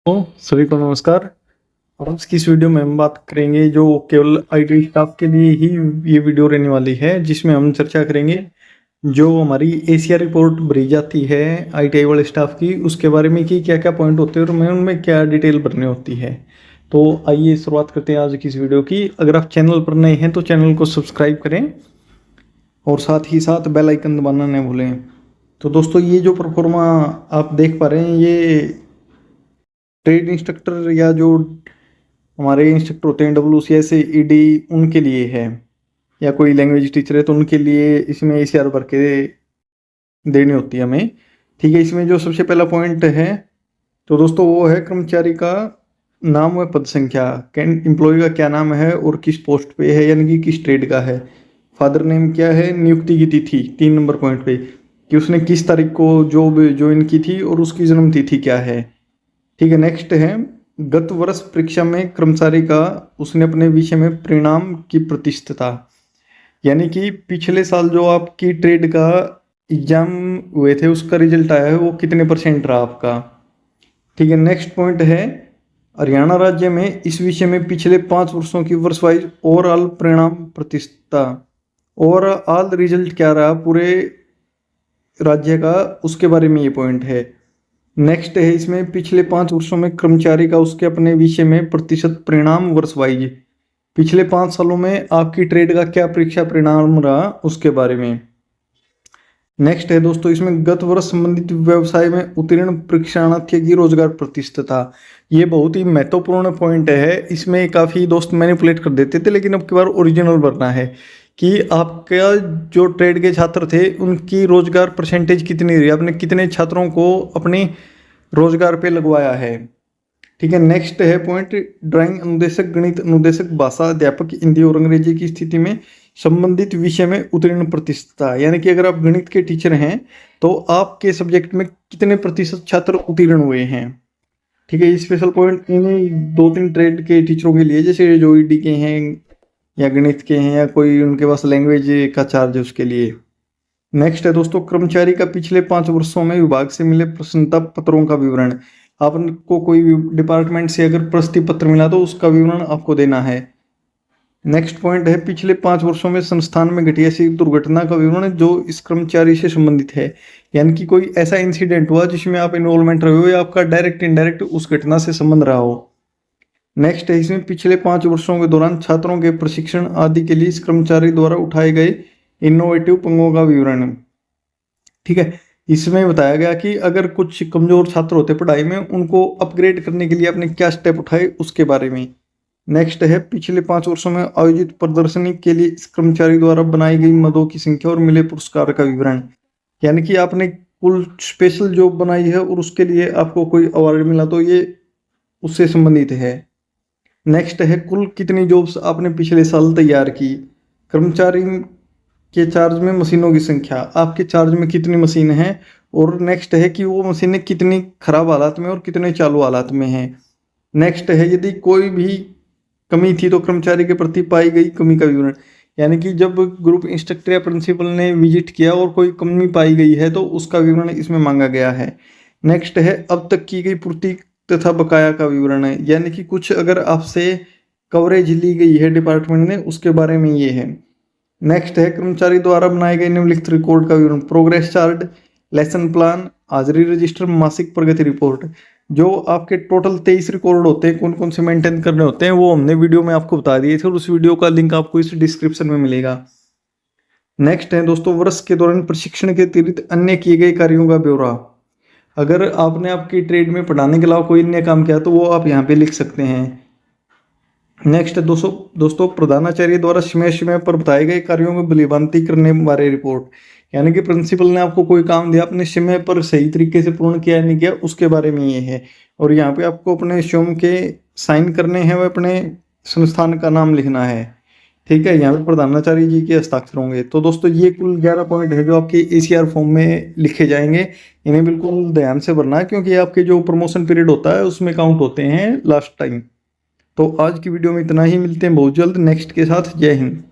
तो सभी को नमस्कार। और आज की इस वीडियो में हम बात करेंगे जो केवल आईटी स्टाफ के लिए ही ये वीडियो रहने वाली है, जिसमें हम चर्चा करेंगे जो हमारी एशिया रिपोर्ट भरी जाती है आईटीआई वाले स्टाफ की, उसके बारे में कि क्या क्या पॉइंट होते हैं और उनमें क्या डिटेल भरनी होती है। तो आइए शुरुआत करते हैं आज की इस वीडियो की। अगर आप चैनल पर नए हैं तो चैनल को सब्सक्राइब करें और साथ ही साथ बेल आइकन दबाना न भूलें। तो दोस्तों, ये जो परफॉर्मा आप देख पा रहे हैं, ये ट्रेड इंस्ट्रक्टर या जो हमारे इंस्ट्रक्टर होते हैं WCS ED उनके लिए है, या कोई लैंग्वेज टीचर है तो उनके लिए इसमें ACR भर के देनी होती है हमें। ठीक है, इसमें जो सबसे पहला पॉइंट है तो दोस्तों वो है कर्मचारी का नाम व पद संख्या। एम्प्लॉय का क्या नाम है और किस पोस्ट पे है, यानी कि किस ट्रेड का है। फादर नेम क्या है, नियुक्ति की तिथि 3 नंबर पॉइंट पे कि उसने किस तारीख को जॉब ज्वाइन की थी और उसकी जन्म तिथि क्या है। ठीक है, नेक्स्ट है गत वर्ष परीक्षा में कर्मचारी का उसने अपने विषय में परिणाम की प्रतिशतता, यानी कि पिछले साल जो आपकी ट्रेड का एग्जाम हुए थे उसका रिजल्ट आया है वो कितने परसेंट रहा आपका। ठीक है, नेक्स्ट पॉइंट है हरियाणा राज्य में इस विषय में पिछले 5 वर्षों की वर्ष वाइज ओवरऑल परिणाम प्रतिशतता, ओवरऑल रिजल्ट क्या रहा पूरे राज्य का, उसके बारे में ये पॉइंट है। नेक्स्ट है इसमें पिछले 5 वर्षों में कर्मचारी का उसके अपने विषय में प्रतिशत परिणाम वर्ष वाइज, पिछले 5 सालों में आपकी ट्रेड का क्या परीक्षा परिणाम रहा उसके बारे में। नेक्स्ट है दोस्तों इसमें गत वर्ष संबंधित व्यवसाय में उत्तीर्ण परीक्षार्थी की रोजगार प्रतिशतता। ये बहुत ही महत्वपूर्ण पॉइंट है, इसमें काफ़ी दोस्त मैनिपुलेट कर देते थे, लेकिन अब की बार ओरिजिनल भरना है कि आपका जो ट्रेड के छात्र थे उनकी रोजगार परसेंटेज कितनी रही, आपने कितने छात्रों को अपने रोजगार पे लगवाया है। ठीक है, नेक्स्ट है पॉइंट ड्राइंग अनुदेशक, गणित अनुदेशक, भाषा अध्यापक हिंदी और अंग्रेजी की स्थिति में संबंधित विषय में उत्तीर्ण प्रतिशतता, यानी कि अगर आप गणित के टीचर हैं तो आपके सब्जेक्ट में कितने प्रतिशत छात्र उत्तीर्ण हुए हैं। ठीक है, स्पेशल पॉइंट इन 2-3 ट्रेड के टीचरों के लिए, जैसे जो ED के हैं या गणित के हैं या कोई उनके पास लैंग्वेज का चार्ज है उसके लिए। नेक्स्ट है दोस्तों कर्मचारी का पिछले 5 वर्षों में विभाग से मिले प्रसन्नता पत्रों का विवरण। आपको कोई डिपार्टमेंट से अगर प्रशस्ति पत्र मिला तो उसका विवरण आपको देना है। नेक्स्ट पॉइंट है पिछले 5 वर्षों में संस्थान में घटी ऐसी दुर्घटना का विवरण जो इस कर्मचारी से संबंधित है, यानी कि कोई ऐसा इंसिडेंट हुआ जिसमें आप इन्वॉल्वमेंट रहे हो या आपका डायरेक्ट इनडायरेक्ट उस घटना से संबंध रहा हो। नेक्स्ट है इसमें पिछले 5 वर्षों के दौरान छात्रों के प्रशिक्षण आदि के लिए इस कर्मचारी द्वारा उठाए गए इनोवेटिव पंगों का विवरण। ठीक है, इसमें बताया गया कि अगर कुछ कमजोर छात्र होते पढ़ाई में, उनको अपग्रेड करने के लिए आपने क्या स्टेप उठाए उसके बारे में। नेक्स्ट है पिछले 5 वर्षों में आयोजित प्रदर्शनी के लिए इस कर्मचारी द्वारा बनाई गई मदों की संख्या और मिले पुरस्कार का विवरण, यानी कि आपने कुल स्पेशल जॉब बनाई है और उसके लिए आपको कोई अवार्ड मिला तो ये उससे संबंधित है। नेक्स्ट है कुल कितनी जॉब्स आपने पिछले साल तैयार की। कर्मचारी के चार्ज में मशीनों की संख्या, आपके चार्ज में कितनी मशीन है, और नेक्स्ट है कि वो मशीनें कितनी खराब हालात में और कितने चालू हालात में हैं। नेक्स्ट है यदि कोई भी कमी थी तो कर्मचारी के प्रति पाई गई कमी का विवरण, यानी कि जब ग्रुप इंस्ट्रक्टर या प्रिंसिपल ने विजिट किया और कोई कमी पाई गई है तो उसका विवरण इसमें मांगा गया है। नेक्स्ट है अब तक की गई पूर्ति तथा बकाया का विवरण है, यानी कि कुछ अगर आपसे कवरेज ली गई है डिपार्टमेंट ने उसके बारे में ये है। नेक्स्ट है कर्मचारी द्वारा बनाए गए निम्नलिखित रिकॉर्ड का विवरण, प्रोग्रेस चार्ट, लेसन प्लान, हाजिरी रजिस्टर, मासिक प्रगति रिपोर्ट। जो आपके टोटल 23 रिकॉर्ड होते हैं, कौन कौन से मेंटेन करने होते हैं वो हमने वीडियो में आपको बता दिए थे और उस वीडियो का लिंक आपको इस डिस्क्रिप्शन में मिलेगा। नेक्स्ट है दोस्तों वर्ष के दौरान प्रशिक्षण के अतिरिक्त अन्य किए गए कार्यों का ब्यौरा। अगर आपने आपकी ट्रेड में पढ़ाने के अलावा कोई अन्य काम किया तो वो आप यहाँ पे लिख सकते हैं। नेक्स्ट है दोस्तों प्रधानाचार्य द्वारा समय समय पर बताए गए कार्यों को बलिभांति करने बारे रिपोर्ट, यानी कि प्रिंसिपल ने आपको कोई काम दिया, आपने समय पर सही तरीके से पूर्ण किया नहीं किया उसके बारे में ये है। और यहाँ पे आपको अपने स्वयं के साइन करने हैं व अपने संस्थान का नाम लिखना है। ठीक है, यहाँ पे प्रधानाचार्य जी के हस्ताक्षर होंगे। तो दोस्तों ये कुल 11 पॉइंट है जो आपके ACR फॉर्म में लिखे जाएंगे। इन्हें बिल्कुल ध्यान से भरना है क्योंकि आपके जो प्रमोशन पीरियड होता है उसमें काउंट होते हैं लास्ट टाइम। तो आज की वीडियो में इतना ही, मिलते हैं बहुत जल्द नेक्स्ट के साथ। जय हिंद।